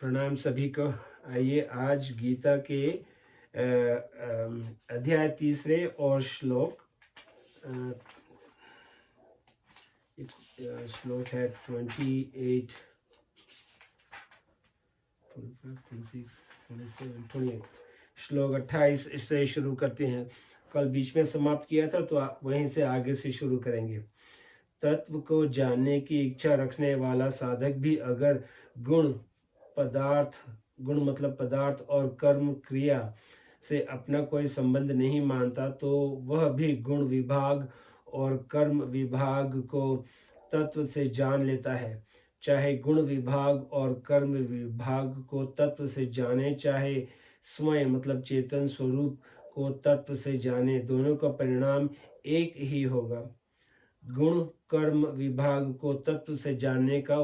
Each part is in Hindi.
प्रणाम सभी को। आइए आज गीता के अध्याय 3 और श्लोक श्लोक है 28, 26, 27, 28, श्लोक 28 से शुरू करते हैं। कल बीच में समाप्त किया था तो वहीं से आगे से शुरू करेंगे। तत्व को जानने की इच्छा रखने वाला साधक भी अगर गुण मतलब पदार्थ और कर्म क्रिया से अपना कोई संबंध नहीं मानता तो वह भी गुण विभाग और कर्म विभाग को तत्व से जान लेता है। चाहे गुण विभाग और कर्म विभाग को तत्व से जाने, चाहे स्वयं मतलब चेतन स्वरूप को तत्व से जाने, दोनों का परिणाम एक ही होगा। गुण कर्म विभाग को तत्व से जानने का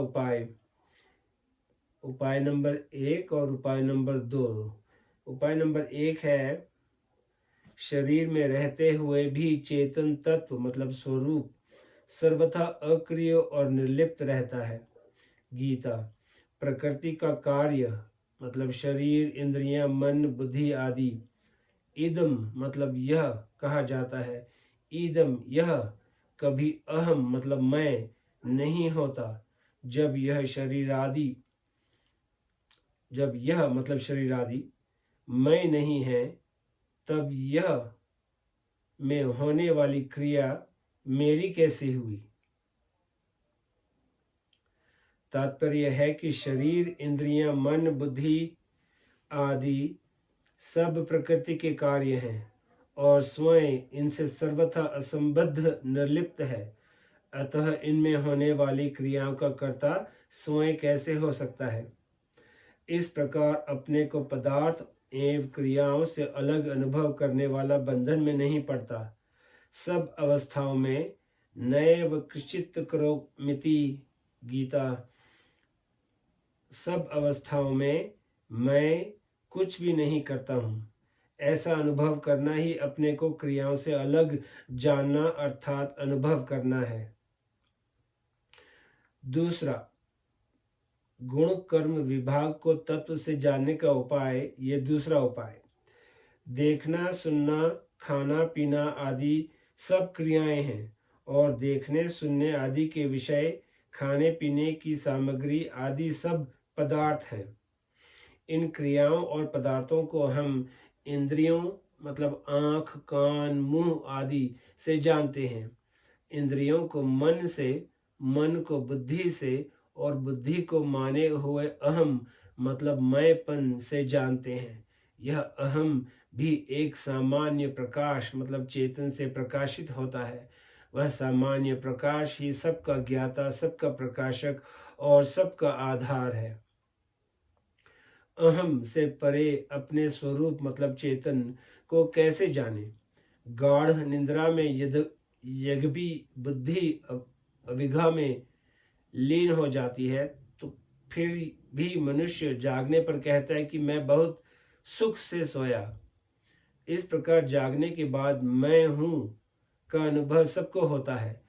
उपाय नंबर 1 और उपाय नंबर 2। उपाय नंबर 1 है, शरीर में रहते हुए भी चेतन तत्व मतलब स्वरूप सर्वथा अक्रिय और निर्लिप्त रहता है। गीता प्रकृति का कार्य मतलब शरीर, इंद्रियां, मन, बुद्धि आदि इदम मतलब यह कहा जाता है। इदम यह कभी अहम मतलब मैं नहीं होता। जब यह मतलब शरीर आदि मैं नहीं है, तब यह में होने वाली क्रिया मेरी कैसे हुई। तात्पर्य है कि शरीर, इंद्रियां, मन, बुद्धि आदि सब प्रकृति के कार्य हैं और स्वयं इनसे सर्वथा असंबद्ध निर्लिप्त है। अतः इनमें होने वाली क्रियाओं का कर्ता स्वयं कैसे हो सकता है। इस प्रकार अपने को पदार्थ एवं क्रियाओं से अलग अनुभव करने वाला बंधन में नहीं पड़ता। सब अवस्थाओं में नैव कश्चित् करोमीति। गीता सब अवस्थाओं में मैं कुछ भी नहीं करता हूँ, ऐसा अनुभव करना ही अपने को क्रियाओं से अलग जानना अर्थात अनुभव करना है। दूसरा, गुण कर्म विभाग को तत्व से जानने का उपाय, ये दूसरा उपाय। देखना, सुनना, खाना पीना आदि सब क्रियाएं हैं और देखने सुनने आदि के विषय, खाने पीने की सामग्री आदि सब पदार्थ हैं। इन क्रियाओं और पदार्थों को हम इंद्रियों मतलब आँख, कान, मुंह आदि से जानते हैं। इंद्रियों को मन से, मन को बुद्धि से और बुद्धि को माने हुए अहम मतलब मैंपन से जानते हैं। यह अहम भी एक सामान्य प्रकाश मतलब चेतन से प्रकाशित होता है। वह सामान्य प्रकाश ही सबका ज्ञाता, सबका प्रकाशक और सबका आधार है। अहम से परे अपने स्वरूप मतलब चेतन को कैसे जाने। गाढ़ निद्रा में यद्यपि बुद्धि अविघा में लीन हो जाती है तो फिर भी मनुष्य जागने पर कहता है कि मैं बहुत सुख से सोया। इस प्रकार जागने के बाद मैं हूँ का अनुभव सबको होता है।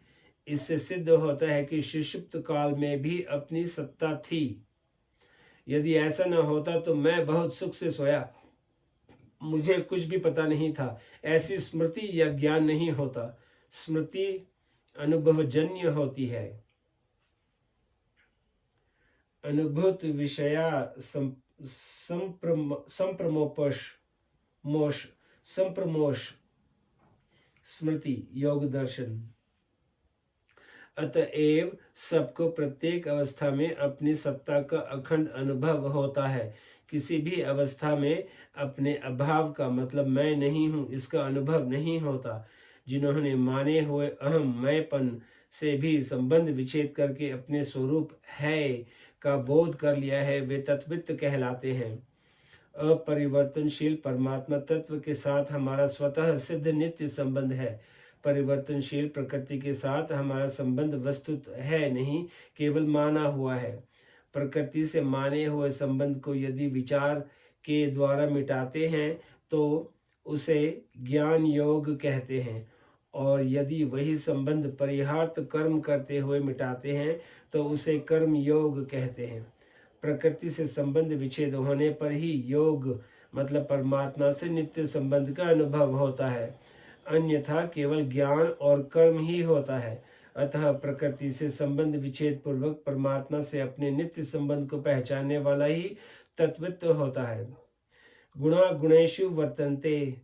इससे सिद्ध होता है कि सुषुप्त काल में भी अपनी सत्ता थी। यदि ऐसा न होता तो मैं बहुत सुख से सोया, मुझे कुछ भी पता नहीं था, ऐसी स्मृति या ज्ञान नहीं होता। स्मृति अनुभवजन्य होती है। अनुभूत विषया संप्रमोश स्मृति योग दर्शन। अतएव सबको प्रत्येक अवस्था में अपनी सत्ता का अखंड अनुभव होता है। किसी भी अवस्था में अपने अभाव का मतलब मैं नहीं हूँ इसका अनुभव नहीं होता। जिन्होंने माने हुए अहम मैंपन से भी संबंध विच्छेद करके अपने स्वरूप है का बोध कर लिया है, वे तत्वित कहलाते हैं। अपरिवर्तनशील परमात्मा तत्व के साथ हमारा स्वतः सिद्ध नित्य संबंध है। परिवर्तनशील प्रकृति के साथ हमारा संबंध वस्तुत है नहीं, केवल माना हुआ है। प्रकृति से माने हुए संबंध को यदि विचार के द्वारा मिटाते हैं तो उसे ज्ञान योग कहते हैं, और यदि वही संबंध परिहार्थ कर्म करते हुए मिटाते हैं तो उसे कर्म योग कहते हैं। प्रकृति से संबंध विच्छेद होने पर ही योग मतलब परमात्मा से नित्य संबंध का अनुभव होता है, अन्यथा केवल ज्ञान और कर्म ही होता है। अतः प्रकृति से संबंध विच्छेद पूर्वक परमात्मा से अपने नित्य संबंध को पहचानने वाला ही तत्वित्व होता है। गुणा गुणेषु वर्तन्ते,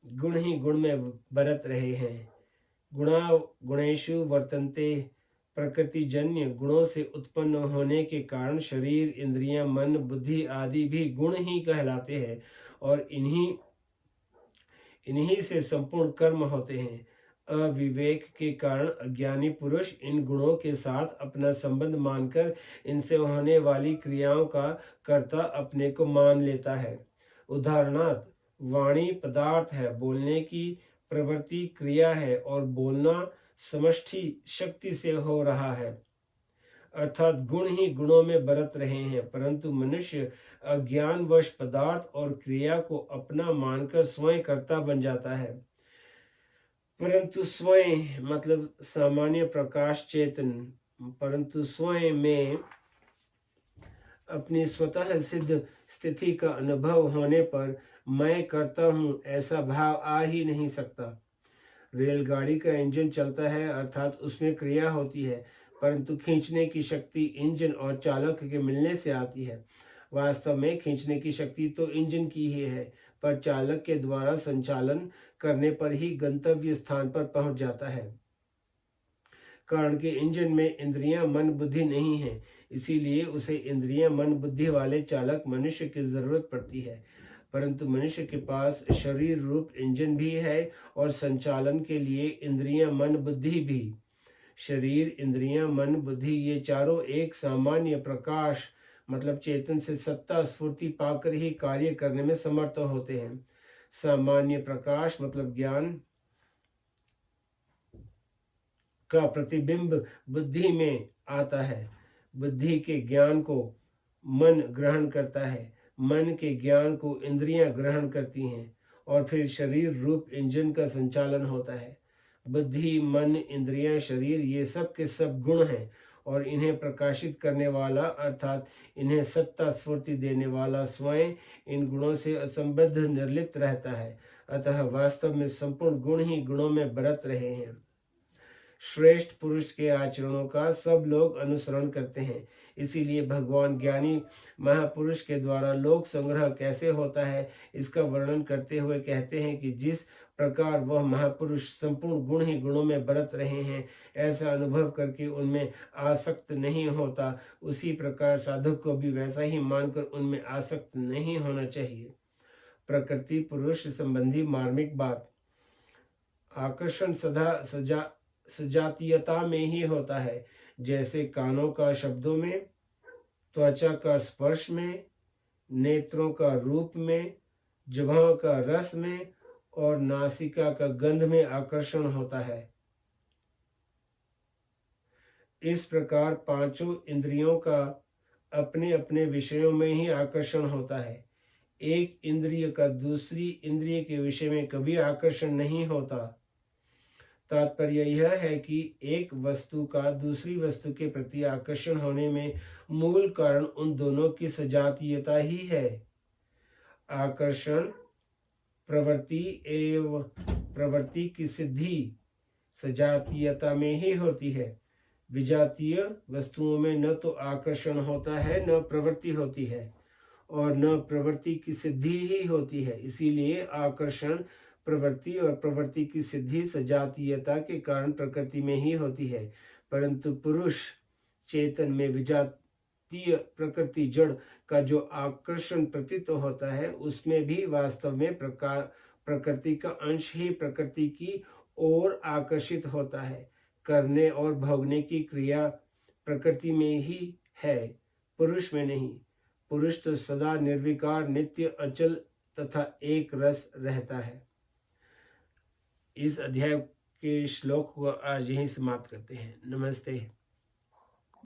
गुण ही गुण में बरत रहे हैं। गुणा गुणेषु वर्तन्ते, प्रकृतिजन्य गुणों से उत्पन्न होने के कारण शरीर, इंद्रियां, मन, बुद्धि आदि भी गुण ही कहलाते हैं और इन्हीं से संपूर्ण कर्म होते हैं। अविवेक के कारण अज्ञानी पुरुष इन गुणों के साथ अपना संबंध मानकर इनसे होने वाली क्रियाओं का कर्ता अपने को मान लेता है। उदाहरणार्थ, वाणी पदार्थ है, बोलने की प्रवृत्ति क्रिया है और बोलना समष्टि शक्ति से हो रहा है, अर्थात गुण ही गुणों में बरत रहे हैं। परंतु मनुष्य अज्ञानवश पदार्थ और क्रिया को अपना मानकर स्वयं कर्ता बन जाता है। परंतु स्वयं मतलब सामान्य प्रकाश चेतन, परंतु स्वयं में अपनी स्वतः सिद्ध स्थिति का अनुभव होने पर मैं करता हूँ ऐसा भाव आ ही नहीं सकता। रेलगाड़ी का इंजन चलता है, अर्थात उसमें क्रिया होती है, परंतु खींचने की शक्ति इंजन और चालक के मिलने से आती है। वास्तव में खींचने की शक्ति तो इंजन की ही है, पर चालक के द्वारा संचालन करने पर ही गंतव्य स्थान पर पहुंच जाता है। कारण कि इंजन में इंद्रियां, मन, बुद्धि नहीं है, इसीलिए उसे इंद्रियां, मन, बुद्धि वाले चालक मनुष्य की जरूरत पड़ती है। परंतु मनुष्य के पास शरीर रूप इंजन भी है और संचालन के लिए इंद्रियां, मन, बुद्धि भी। शरीर, इंद्रियां, मन, बुद्धि ये चारों एक सामान्य प्रकाश मतलब चेतन से सत्ता स्फूर्ति पाकर ही कार्य करने में समर्थ होते हैं। सामान्य प्रकाश मतलब ज्ञान का प्रतिबिंब बुद्धि में आता है। बुद्धि के ज्ञान को मन ग्रहण करता है, मन के ज्ञान को इंद्रियां ग्रहण करती हैं और फिर शरीर रूप इंजन का संचालन होता है। बुद्धि, मन, इंद्रियां, शरीर ये सब के सब गुण हैं और इन्हें प्रकाशित करने वाला अर्थात इन्हें सत्ता स्फूर्ति देने वाला स्वयं इन गुणों से असंबद्ध निर्लिप्त रहता है। अतः वास्तव में संपूर्ण गुण ही गुणों में बरत रहे हैं। श्रेष्ठ पुरुष के आचरणों का सब लोग अनुसरण करते हैं, इसीलिए भगवान ज्ञानी महापुरुष के द्वारा लोक संग्रह कैसे होता है इसका वर्णन करते हुए कहते हैं कि जिस प्रकार वह महापुरुष संपूर्ण गुण ही गुणों में बरत रहे हैं ऐसा अनुभव करके उनमें आसक्त नहीं होता, उसी प्रकार साधक को भी वैसा ही मानकर उनमें आसक्त नहीं होना चाहिए। प्रकृति पुरुष संबंधी मार्मिक बात। आकर्षण सदा सजातीयता में ही होता है, जैसे कानों का शब्दों में, त्वचा का स्पर्श में, नेत्रों का रूप में, जिह्वा का रस में और नासिका का गंध में आकर्षण होता है। इस प्रकार पांचों इंद्रियों का अपने अपने विषयों में ही आकर्षण होता है। एक इंद्रिय का दूसरी इंद्रिय के विषय में कभी आकर्षण नहीं होता। तात्पर्य यह है कि एक वस्तु का दूसरी वस्तु के प्रति आकर्षण होने में मूल कारण उन दोनों की सजातीयता ही है। आकर्षण प्रवृत्ति एवं प्रवृत्ति की सिद्धि सजातीयता में ही होती है। विजातीय वस्तुओं में न तो आकर्षण होता है न प्रवृत्ति होती है और न प्रवृत्ति की सिद्धि ही होती है। इसीलिए आकर्षण, प्रवृत्ति और प्रवृत्ति की सिद्धि सजातीयता के कारण प्रकृति में ही होती है, परंतु पुरुष चेतन में विजातीय प्रकृति जड़ का जो आकर्षण प्रतीत होता है उसमें भी वास्तव में प्रकृति का अंश ही प्रकृति की ओर आकर्षित होता है। करने और भोगने की क्रिया प्रकृति में ही है, पुरुष में नहीं। पुरुष तो सदा निर्विकार, नित्य, अचल तथा एक रस रहता है। इस अध्याय के श्लोक को आज यहीं समाप्त करते हैं। नमस्ते।